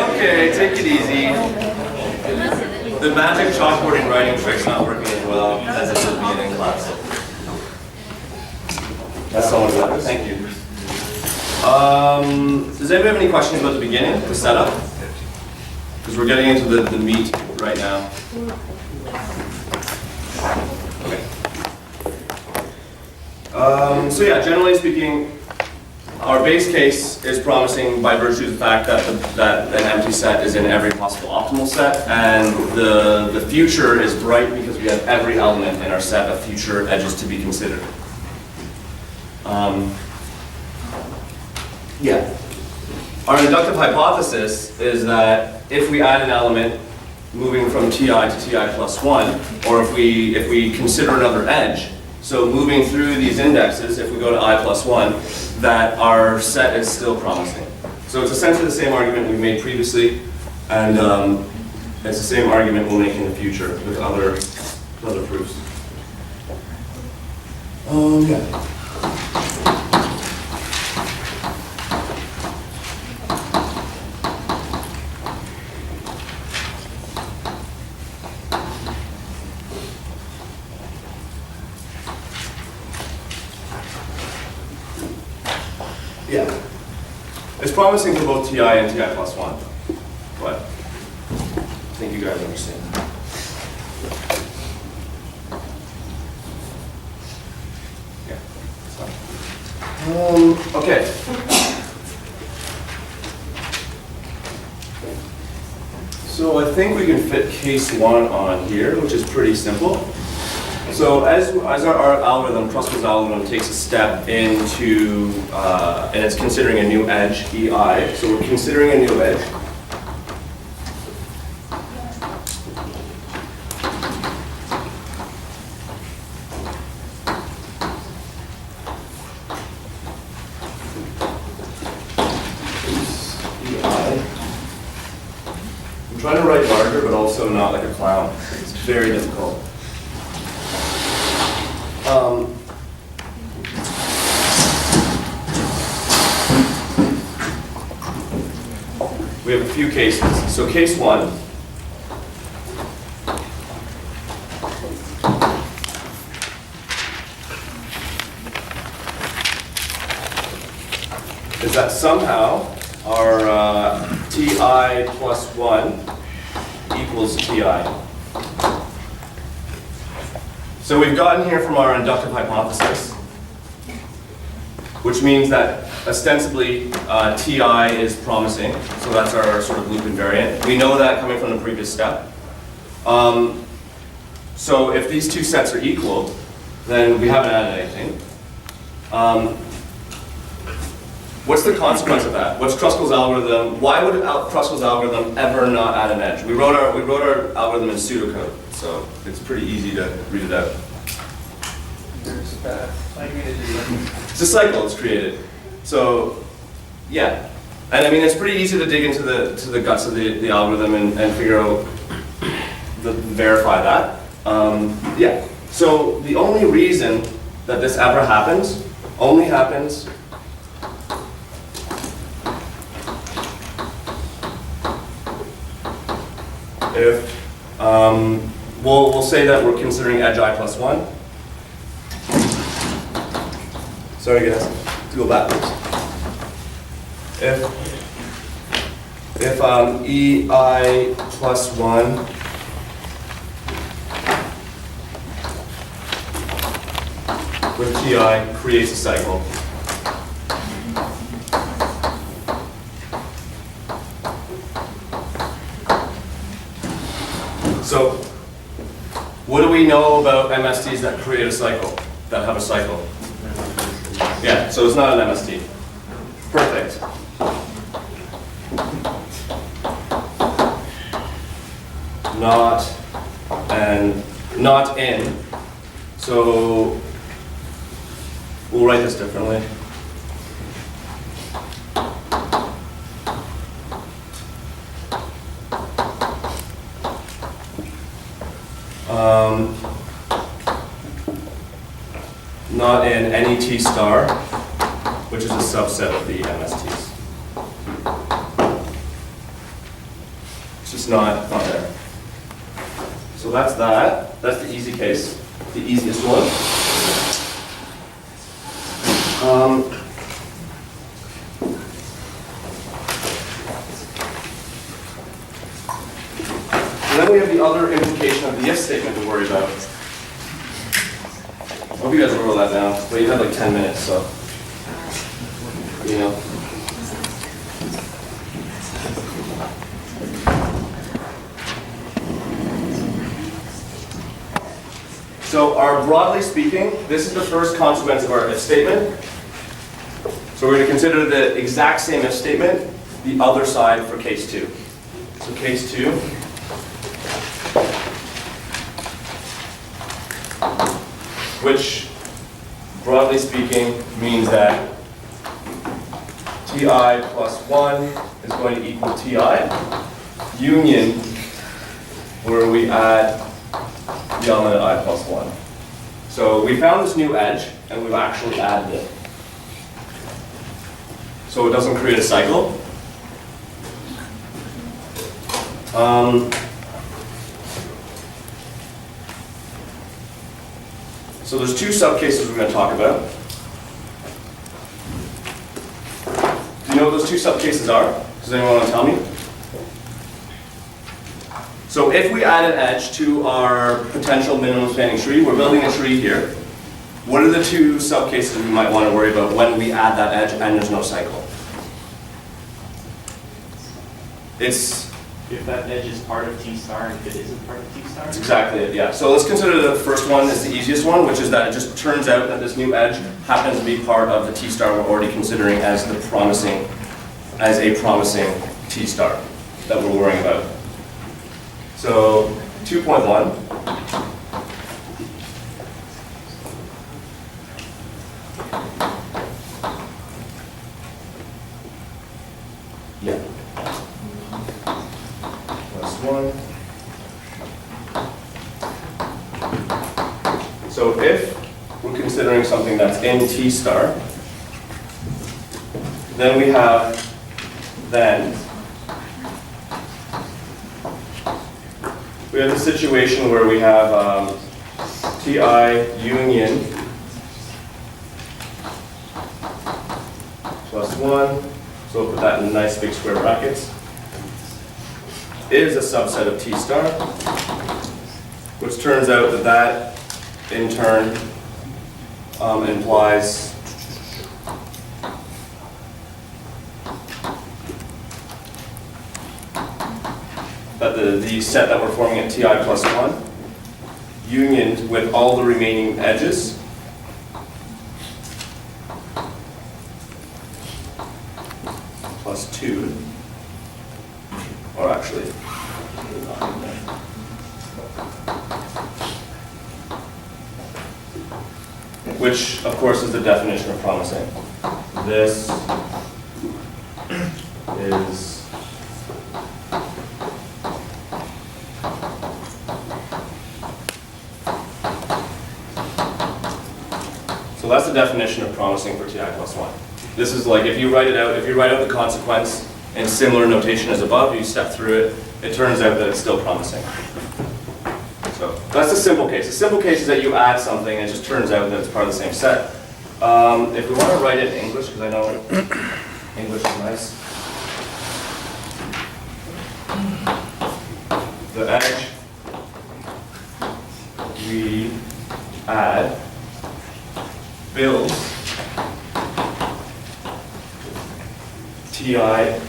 Okay, take it easy. The magic chalkboard and writing trick's not working as well as it should be in class. That's all of that. Thank you. Does anybody have any questions about the beginning, the setup? Because we're getting into the meat right now. Okay. So yeah, generally speaking, our base case is promising by virtue of the fact that an empty set is in every possible optimal set, and the future is bright because we have every element in our set of future edges to be considered. Yeah. Our inductive hypothesis is that if we add an element moving from ti to ti plus 1, or if we consider another edge, so moving through these indexes, if we go to I plus 1, that our set is still promising. So it's essentially the same argument we made previously, and it's the same argument we'll make in the future with other proofs. Yeah. Yeah. It's promising for both TI and TI plus 1, but I think you guys understand. Yeah, that's fine. Okay. So I think we can fit case 1 on here, which is pretty simple. So as our algorithm, Truskell's algorithm, takes a step into, and it's considering a new edge, EI. So we're considering a new edge. EI. I'm trying to write larger, but also not like a clown. It's very difficult. We have a few cases. So case 1. Is that somehow our TI plus 1 equals TI. So we've gotten here from our inductive hypothesis, which means that ostensibly TI is promising, so that's our sort of loop invariant. We know that coming from the previous step. So if these two sets are equal, then we haven't added anything. What's the consequence of that? What's Truskell's algorithm? Why would Truskell's algorithm ever not add an edge? We wrote our algorithm in pseudocode, so it's pretty easy to read it out. It's a cycle it's created. So yeah, and I mean it's pretty easy to dig into the guts of the algorithm and figure out verify that. Yeah. So the only reason that this ever happens only happens if we'll say that we're considering edge I plus 1. Sorry guys, to go backwards. If if EI plus 1 with TI creates a cycle. So, what do we know about MSTs that create a cycle, that have a cycle? Yeah, so it's not an MST. Perfect. Not in. So we'll write this differently. Not in any T star, which is a subset of the MSTs. It's just not there. So that's that. That's the easy case, the easiest one. And then we have the other implication of the if statement to worry about. I hope you guys wrote that down, but you had like 10 minutes, so, you know. So broadly speaking, this is the first consequence of our if statement. So we're going to consider the exact same if statement, the other side for case 2. So case 2. Which, broadly speaking, means that Ti plus 1 is going to equal Ti, union, where we add the element I plus 1. So we found this new edge, and we've actually added it. So it doesn't create a cycle. So there's two subcases we're going to talk about. Do you know what those two subcases are? Does anyone want to tell me? So if we add an edge to our potential minimum spanning tree, we're building a tree here. What are the two subcases we might want to worry about when we add that edge and there's no cycle? It's if that edge is part of T star and if it isn't part of T star? That's exactly it, yeah. So let's consider the first one as the easiest one, which is that it just turns out that this new edge happens to be part of the T star we're already considering as a promising T star that we're worrying about. So 2.1. Yeah. Plus 1. So if we're considering something that's in T star, then we have the situation where we have Ti union plus 1, so we'll put that in nice big square brackets, is a subset of T star, which turns out that in turn implies that the set that we're forming at Ti plus 1, unioned with all the remaining edges, plus 2, or actually, which of course is the definition of promising. This is so that's the definition of promising for Ti plus 1. This is like if you write it out, if you write out the consequence in similar notation as above, you step through it, it turns out that it's still promising. So that's the simple case. The simple case is that you add something and it just turns out that it's part of the same set. If we want to write it in English, because I know English is nice. the edge we add builds TI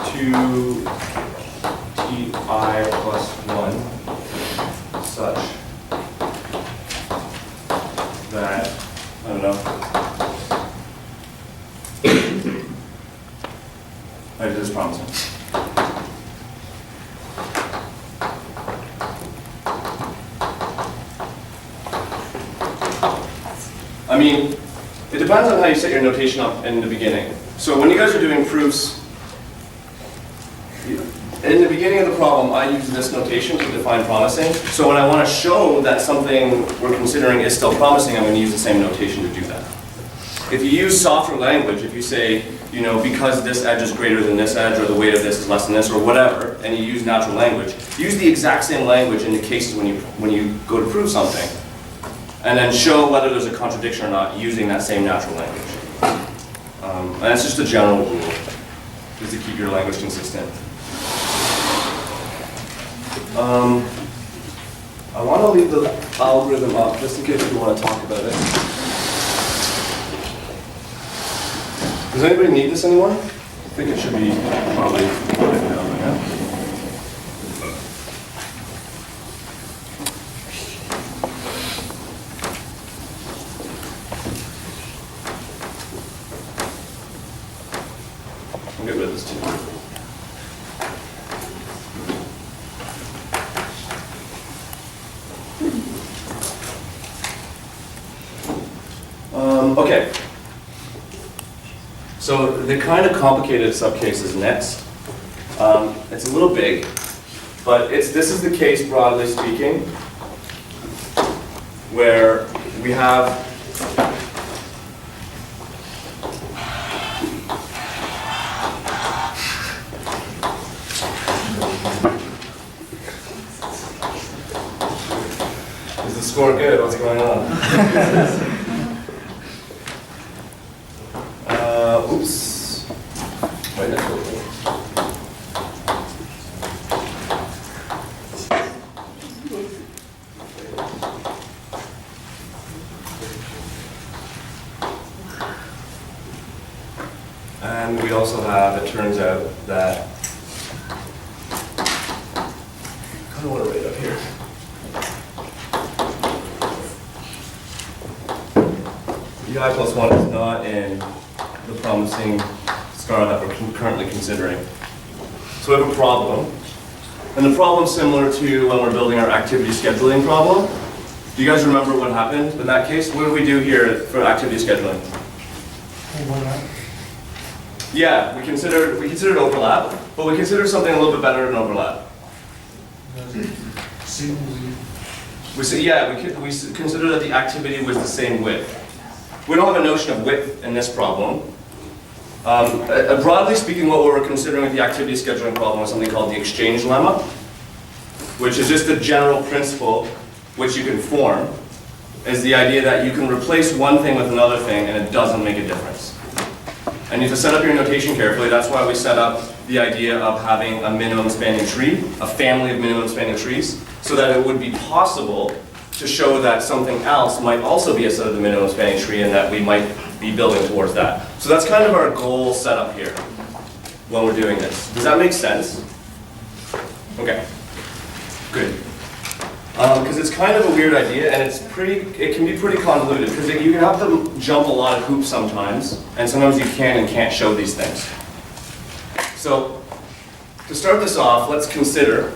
to TI plus 1 such that, I don't know, I did this promising. I mean, it depends on how you set your notation up in the beginning. So when you guys are doing proofs, in the beginning of the problem, I use this notation to define promising. So when I want to show that something we're considering is still promising, I'm going to use the same notation to do that. If you use softer language, if you say, you know, because this edge is greater than this edge, or the weight of this is less than this, or whatever, and you use natural language, use the exact same language in the cases when you go to prove something, and then show whether there's a contradiction or not using that same natural language. And that's just a general rule, is to keep your language consistent. I want to leave the algorithm up just in case you want to talk about it. Does anybody need this anymore? I think it should be probably written down right now. I'll get rid of this too. Okay. So the kind of complicated subcase is next. It's a little big, but this is the case, broadly speaking, where we have Is the score good? What's going on? Oops. Wait, that's okay. And we also have, it turns out that, I kind of want to write up here. EI plus 1 is not in the promising star that we're currently considering. So we have a problem. And the problem's similar to when we're building our activity scheduling problem. Do you guys remember what happened in that case? What did we do here for activity scheduling? Yeah, we considered overlap, but we considered something a little bit better than overlap. We considered that the activity was the same width. We don't have a notion of width in this problem. Broadly speaking, what we're considering with the activity scheduling problem is something called the exchange lemma, which is just a general principle which you can form, is the idea that you can replace one thing with another thing and it doesn't make a difference. And you have to set up your notation carefully. That's why we set up the idea of having a minimum spanning tree, a family of minimum spanning trees, so that it would be possible to show that something else might also be a set of the minimum spanning tree and that we might be building towards that. So that's kind of our goal set up here when we're doing this. Does that make sense? Okay, good. Because it's kind of a weird idea and it can be pretty convoluted because you have to jump a lot of hoops sometimes, and sometimes you can and can't show these things. So to start this off, let's consider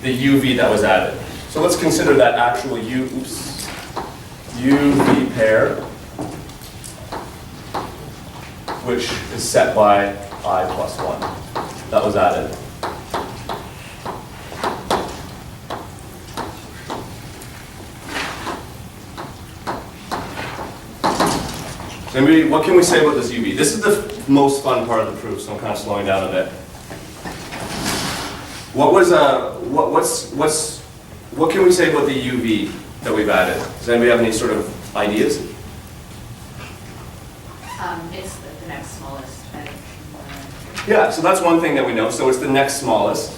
the UV that was added. So let's consider that actual UV pair, which is set by I plus 1. That was added. So maybe, what can we say about this UV? This is the most fun part of the proof, so I'm kind of slowing down a bit. What can we say about the UV that we've added? Does anybody have any sort of ideas? It's the next smallest, I think. Yeah, so that's one thing that we know. So it's the next smallest.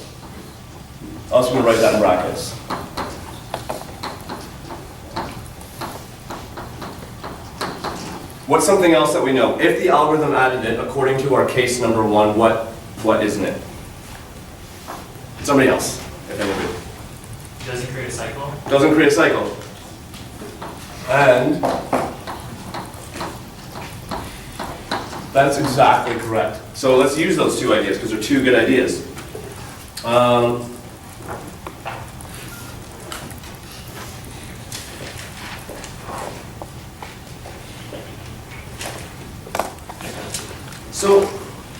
I'm also going to write that in brackets. What's something else that we know? If the algorithm added it, according to our case number 1, what isn't it? Somebody else, if anybody. Doesn't create a cycle? Doesn't create a cycle. And that's exactly correct. So let's use those two ideas because they're two good ideas. So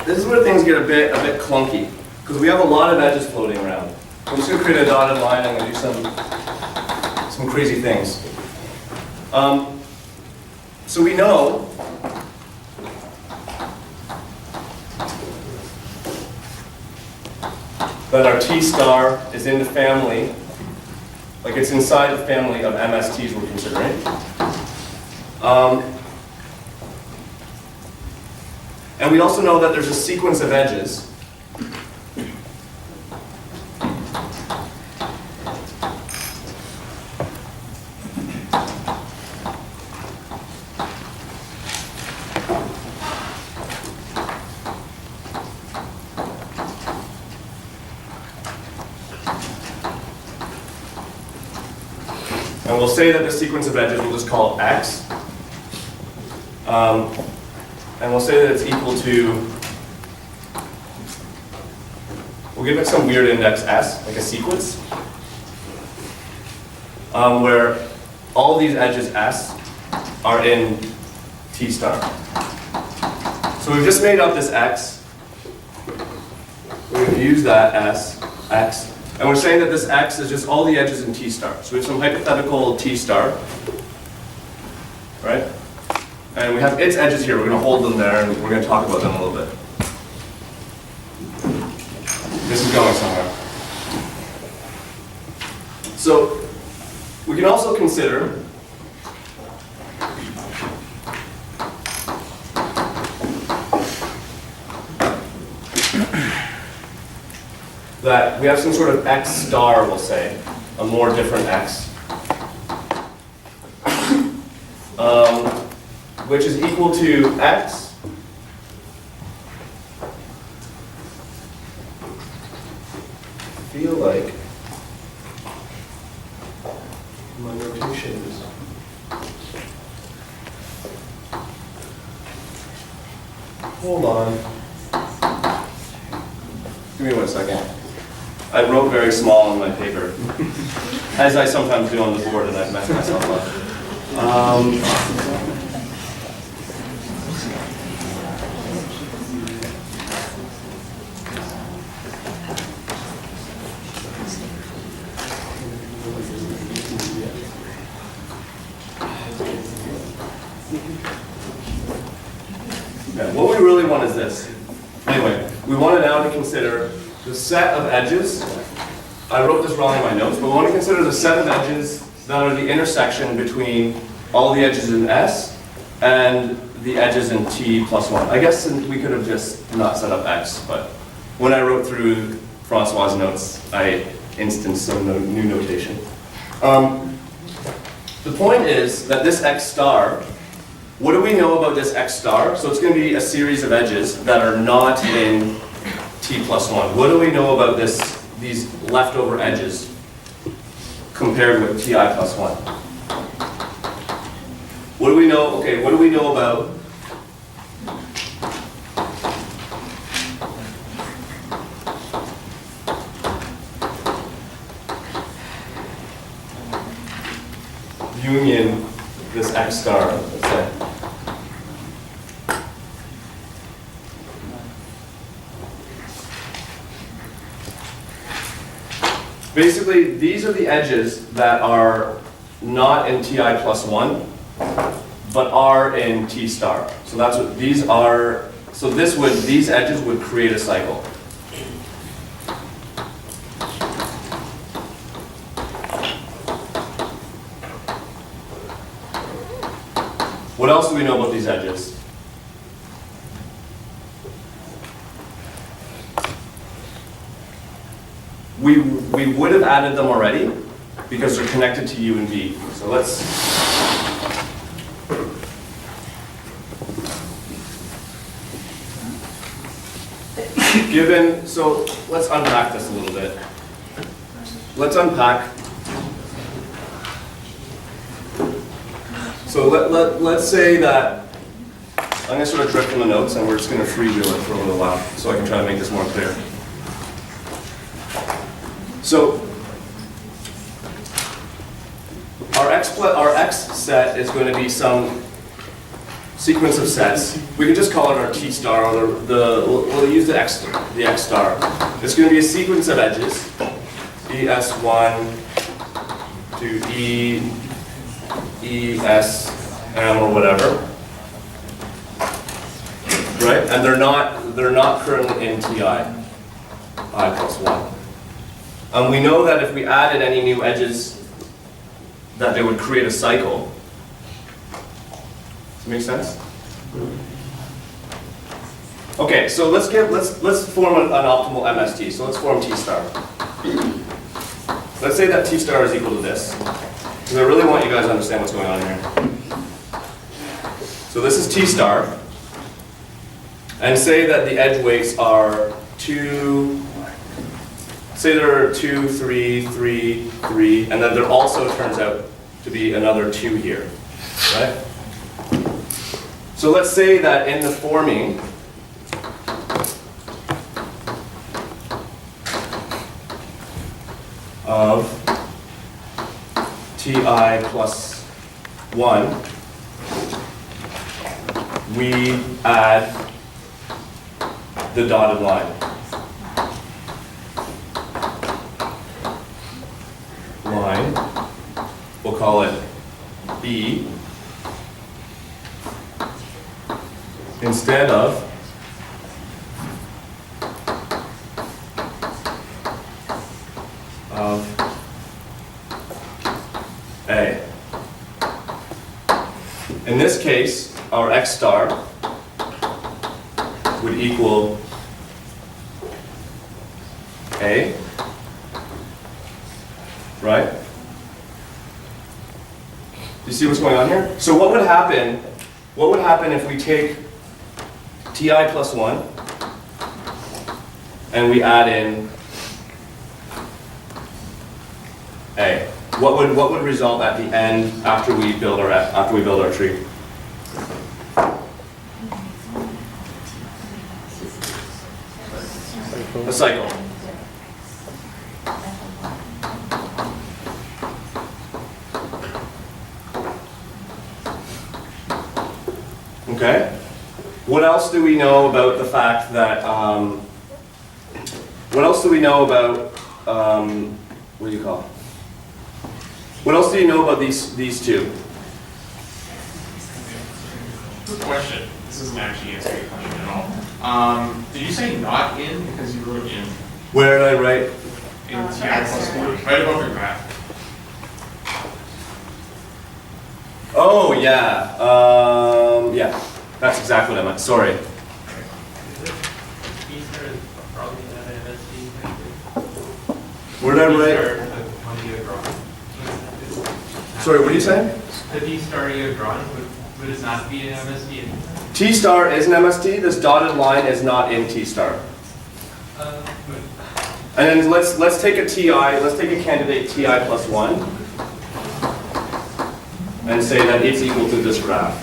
this is where things get a bit clunky because we have a lot of edges floating around. I'm just going to create a dotted line. I'm going to do some crazy things. So we know that our T star is in the family, like it's inside the family of MSTs we're considering. And we also know that there's a sequence of edges. And we'll say that this sequence of edges we'll just call X. And we'll say that it's equal to, we'll give it some weird index S, like a sequence, where all these edges S are in T star. So we've just made up this X. We're going to use that S, X, and we're saying that this X is just all the edges in T star. So we have some hypothetical T star, right? And we have its edges here. We're going to hold them there, and we're going to talk about them a little bit. This is going somewhere. So we can also consider that we have some sort of X star, we'll say, a more different X. Which is equal to X I feel like my notation is hold on. Give me 1 second. I wrote very small on my paper, as I sometimes do on the board, and I've messed myself up. Okay, what we really want is this. Anyway, we want now to consider the set of edges. I wrote this wrong in my notes, but we want to consider the set of edges that are the intersection between all the edges in S and the edges in T plus 1. I guess we could have just not set up X, but when I wrote through Francois' notes, I instanced some new notation. The point is that this X star, what do we know about this X star? So it's going to be a series of edges that are not in T plus 1. What do we know about these leftover edges compared with Ti plus 1? What do we know? Okay, what do we know about union this X star, let's say? Basically, these are the edges that are not in Ti plus 1, but are in T star. So that's what these are. So these edges would create a cycle. What else do we know about these edges? we would have added them already because they're connected to U and V. So let's, so let's unpack this a little bit. Let's unpack. So let's say that, I'm going to sort of drift from the notes and we're just going to freewheel it for a little while so I can try to make this more clear. So our X set is going to be some sequence of sets. We can just call it our T star, or we'll use the X star. It's going to be a sequence of edges, ES1 to E, ESM or whatever, right? And they're not currently in TI, I plus 1. And we know that if we added any new edges, that they would create a cycle. Does that make sense? Okay, so let's form an optimal MST. So let's form T star. Let's say that T star is equal to this, because I really want you guys to understand what's going on here. So this is T star, and say that the edge weights are 2. Say there are 2, 3, 3, 3, and then there also turns out to be another 2 here, right? So let's say that in the forming of Ti plus 1, we add the dotted line. We'll call it B, instead of A. In this case, our X star would equal A, right? You see what's going on here? So what would happen if we take Ti plus 1 and we add in A? What would result at the end after we build our tree? A cycle. Okay? What else do we know about the fact that, what else do we know about, what do you call it? What else do you know about these two? Quick question. This isn't actually answering your question at all. Did you say not in because you wrote in? Where did I write? In TI plus 1. Right above your graph. Oh, yeah. Yeah, that's exactly what I meant. Sorry. Where did I write? Sorry, what are you saying? The D star you have drawn, would it not be an MST? T star is an MST. This dotted line is not in T star. And then let's take a TI. Let's take a candidate TI plus 1, and say that it's equal to this graph.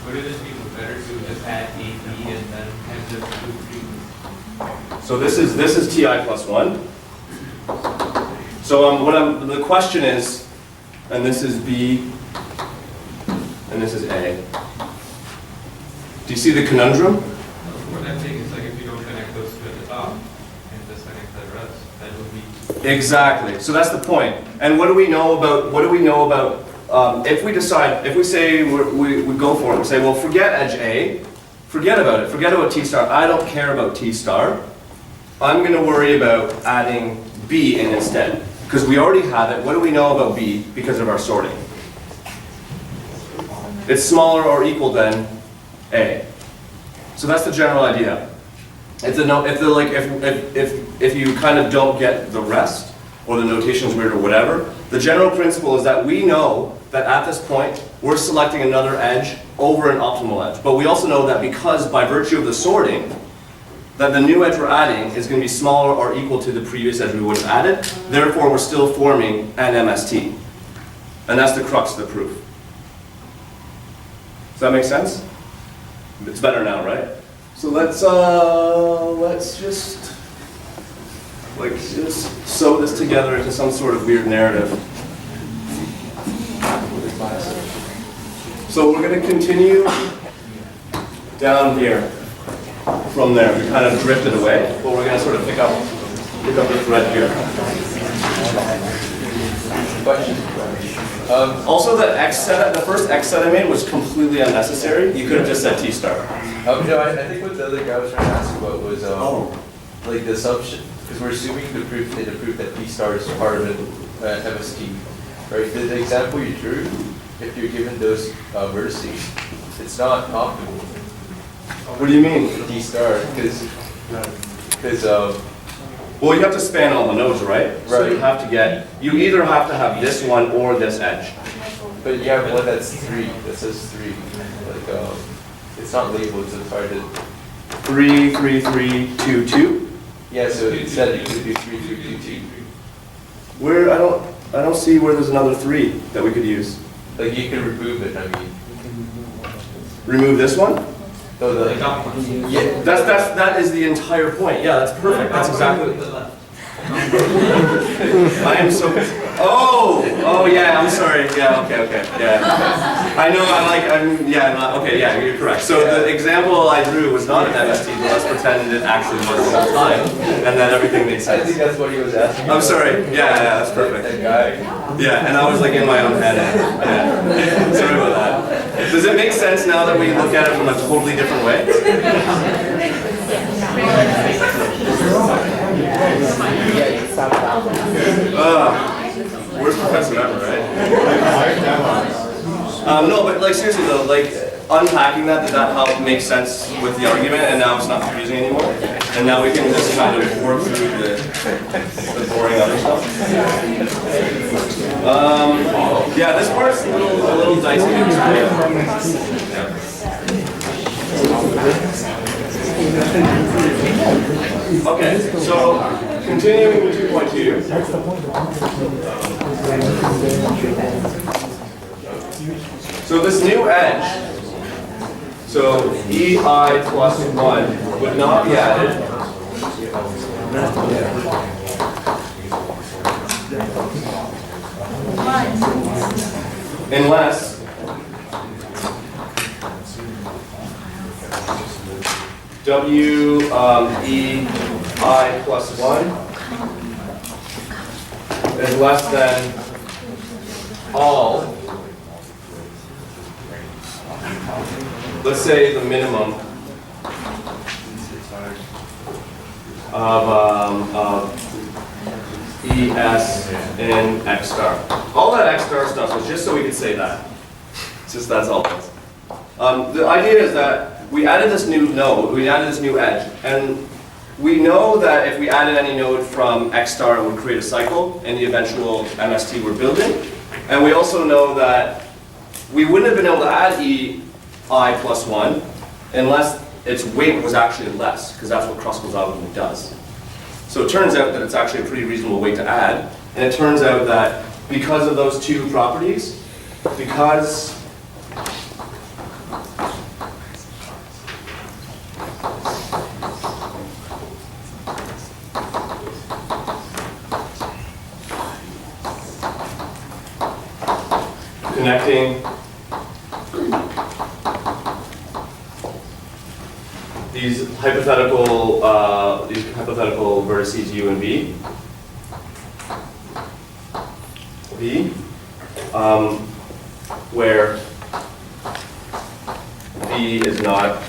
Would it just be better to just add A, B, and then have the 2, 3? So this is TI plus 1. So the question is, and this is B, and this is A. Do you see the conundrum? What I'm saying is like if you don't connect those two at the top and just connect the rest, that would be Exactly. So that's the point. And what do we know about? If we decide, if we say we go for it, we say, well, forget edge A, forget about it, forget about T star. I don't care about T star. I'm going to worry about adding B in instead. Because we already have it. What do we know about B because of our sorting? It's smaller or equal than A. So that's the general idea. If the no, if the like, if you kind of don't get the rest, or the notation's weird or whatever, the general principle is that we know that at this point, we're selecting another edge over an optimal edge. But we also know that because by virtue of the sorting, that the new edge we're adding is going to be smaller or equal to the previous edge we would have added, therefore we're still forming an MST. And that's the crux of the proof. Does that make sense? It's better now, right? So let's just sew this together into some sort of weird narrative. So we're going to continue down here from there. We kind of drifted away, but we're going to sort of pick up the thread here. Question. Also, the first X set I made was completely unnecessary. You could have just said T star. No, I think what the other guy was trying to ask about was like the assumption, because we're assuming the proof that P star is part of an MST, right? The example you drew, if you're given those vertices, it's not optimal. What do you mean? D star, because Well, you have to span all the nodes, right? So you have to you either have to have this one or this edge. but you have one that's 3, that says 3, like it's not labeled, so it's hard to. 3, 3, 3, 2, 2. Yeah, so instead you could do 3, 3, 2, 2. Where I don't see where there's another 3 that we could use. Like you can remove it. I mean, Remove this one? so the yeah. That is the entire point. Yeah, that's perfect. That's exactly. I am so. Oh yeah. I'm sorry. Yeah. Okay. Yeah. I know. Okay. Yeah. You're correct. So the example I drew was not an MST, but let's pretend it actually was the whole time, and then everything made I sense. think that's what he was asking. I'm sorry. Yeah. That's perfect. That guy. Yeah, and I was like in my own head. Yeah. Sorry about that. Does it make sense now that we look at it from a totally different way? Worst professor ever, right? No, but like seriously though, like unpacking that, did that help make sense with the argument, and now it's not confusing anymore? And now we can just kind of work through the boring other stuff? Yeah, this part's a little dicey to explain. Okay, so continuing with 2.2. So this new edge, so EI plus 1 would not be added unless WEI plus 1 is less than all, let's say the minimum of ES in X star. All that X star stuff was just so we could say that. It's just that's all it is. The idea is that we added this new node, we added this new edge, and we know that if we added any node from X star, it would create a cycle in the eventual MST we're building. And we also know that we wouldn't have been able to add EI plus 1 unless its weight was actually less, because that's what Kruskal's algorithm does. So it turns out that it's actually a pretty reasonable weight to add, and it turns out that because of those two properties, because connecting these hypothetical vertices U and V, where V is not